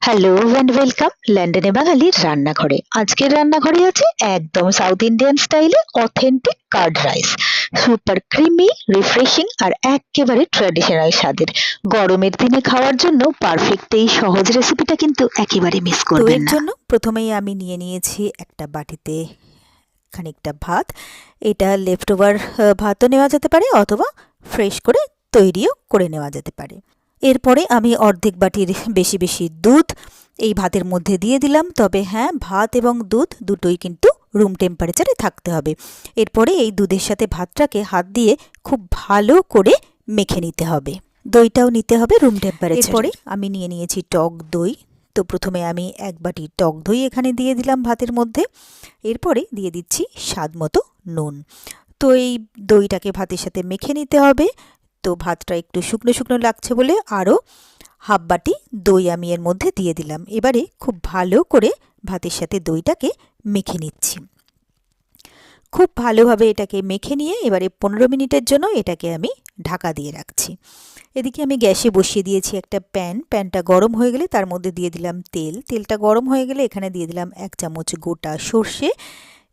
Hello and welcome লন্ডনে বাঙালির রান্নাঘরে। আজকের রান্নাঘরে আছে একদম সাউথ ইন্ডিয়ান স্টাইলে authentic curd rice. Super creamy, refreshing আর একেবারে ট্র্যাডিশনাল স্বাদের। গরমের দিনে খাওয়ার জন্য পারফেক্ট এই সহজ রেসিপিটা কিন্তু একেবারে মিস তো করবেন এর না। জন্য প্রথমেই আমি নিয়ে নিয়েছি একটা বাটিতে খানিকটা ভাত। এটা লেফট ওভার ভাতও নেওয়া যেতে পারে অথবা ফ্রেশ করে তৈরিও করে নেওয়া যেতে পারে। এরপরে আমি অর্ধেক বাটির বেশি বেশি দুধ এই ভাতের মধ্যে দিয়ে দিলাম। তবে হ্যাঁ, ভাত এবং দুধ দুটোই কিন্তু রুম টেম্পারেচারে থাকতে হবে। এরপরে এই দুধের সাথে ভাতটাকে হাত দিয়ে খুব ভালো করে মেখে নিতে হবে। দইটাও নিতে হবে রুম টেম্পারেচারে। এরপরে আমি নিয়ে নিয়েছি টক দই। তো প্রথমে আমি এক বাটি টক দই এখানে দিয়ে দিলাম ভাতের মধ্যে। এরপরে দিয়ে দিচ্ছি স্বাদ মতো নুন। তো এই দইটাকে ভাতের সাথে মেখে নিতে হবে। তো ভাতটা একটু শুকনো শুকনো লাগছে বলে আরও হাফ বাটি দই আমি এর মধ্যে দিয়ে দিলাম। এবারে খুব ভালো করে ভাতের সাথে দইটাকে মেখে নিচ্ছি। খুব ভালোভাবে এটাকে মেখে নিয়ে এবারে 15 মিনিটের জন্য এটাকে আমি ঢাকা দিয়ে রাখছি। এদিকে আমি গ্যাসে বসিয়ে দিয়েছি একটা প্যানটা গরম হয়ে গেলে তার মধ্যে দিয়ে দিলাম তেলটা গরম হয়ে গেলে এখানে দিয়ে দিলাম 1 চামচ গোটা সর্ষে।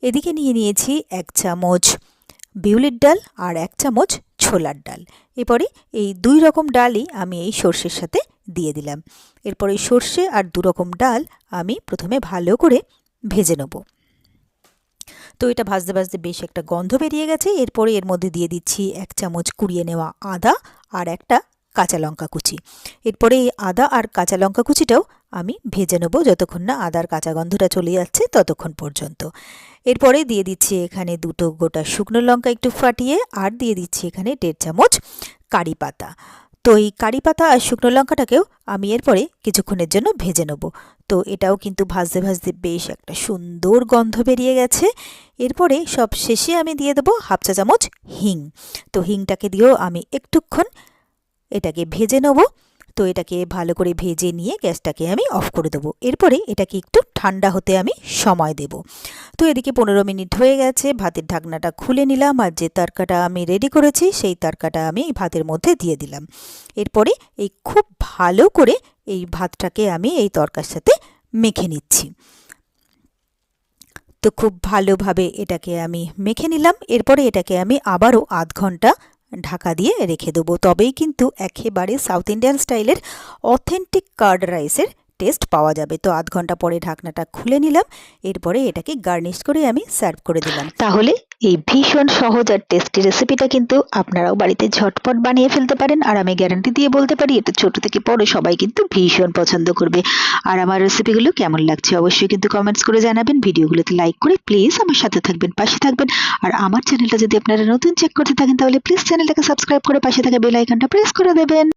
এদিকে নিয়ে নিয়েছি 1 চামচ বিউলির ডাল আর 1 চামচ ছোলার ডাল। এরপরে এই 2 রকম ডালই আমি এই সর্ষের সাথে দিয়ে দিলাম। এরপরে সর্ষে আর 2 রকম ডাল আমি প্রথমে ভালো করে ভেজে নেব। তো এটা ভাজতে ভাজতে বেশ একটা গন্ধ বেরিয়ে গেছে। এরপরে এর মধ্যে দিয়ে দিচ্ছি 1 চামচ কুড়িয়ে নেওয়া আদা আর একটা কাঁচা লঙ্কা কুচি। এরপরে এই আদা আর কাঁচা লঙ্কা কুচিটাও আমি ভেজে নেব যতক্ষণ না আদার কাঁচা গন্ধটা চলে যাচ্ছে ততক্ষণ পর্যন্ত। এরপরে দিয়ে দিচ্ছি এখানে 2টো গোটা শুকনো লঙ্কা একটু ফাটিয়ে, আর দিয়ে দিচ্ছি এখানে 1.5 চামচ কারি পাতা। তো এই কারি পাতা আর শুকনো লঙ্কাটাকেও আমি এরপরে কিছুক্ষণের জন্য ভেজে নেব। তো এটাও কিন্তু ভাজতে ভাজতে বেশ একটা সুন্দর গন্ধ বেরিয়ে গেছে। এরপরে সব শেষে আমি দিয়ে দেবো হাফ চা চামচ হিং। তো হিংটাকে দিয়েও আমি একটুক্ষণ এটাকে ভেজে নেব। তো এটাকে ভালো করে ভেজে নিয়ে গ্যাসটাকে আমি অফ করে দেবো। এরপরে এটাকে একটু ঠান্ডা হতে আমি সময় দেব। তো এদিকে 15 মিনিট হয়ে গেছে, ভাতের ঢাকনাটা খুলে নিলাম আর যে তরকাটা আমি রেডি করেছি সেই তরকাটা আমি এই ভাতের মধ্যে দিয়ে দিলাম। এরপরে এই খুব ভালো করে এই ভাতটাকে আমি এই তরকার সাথে মেখে নিচ্ছি। তো খুব ভালোভাবে এটাকে আমি মেখে নিলাম। এরপরে এটাকে আমি আবারও আধ ঘন্টা ঢাকা দিয়ে রেখে দেবো। তবেই কিন্তু একেবারে সাউথ ইন্ডিয়ান স্টাইলের অথেন্টিক কার্ড রাইসের টেস্ট পাওয়া যাবে। তো আধ ঘন্টা পরে ঢাকনাটা খুলে নিলাম। এরপরে এটাকে গার্নিশ করে আমি সার্ভ করে দিলাম। তাহলে এই ভীষণ সহজ আর টেস্টি রেসিপিটা কিন্তু আপনারাও বাড়িতে ঝটপট বানিয়ে ফেলতে পারেন। আর আমি গ্যারান্টি দিয়ে বলতে পারি এটা ছোট থেকে বড় সবাই কিন্তু ভীষণ পছন্দ করবে। আর আমার রেসিপিগুলো কেমন লাগছে অবশ্যই কিন্তু কমেন্টস করে জানাবেন। ভিডিওগুলোতে লাইক করে প্লিজ আমার সাথে থাকবেন, পাশে থাকবেন। আর আমার চ্যানেলটা যদি আপনারা নতুন চেক করতে থাকেন তাহলে প্লিজ চ্যানেলটাকে সাবস্ক্রাইব করে পাশে থাকা বেল আইকনটা প্রেস করে দেবেন।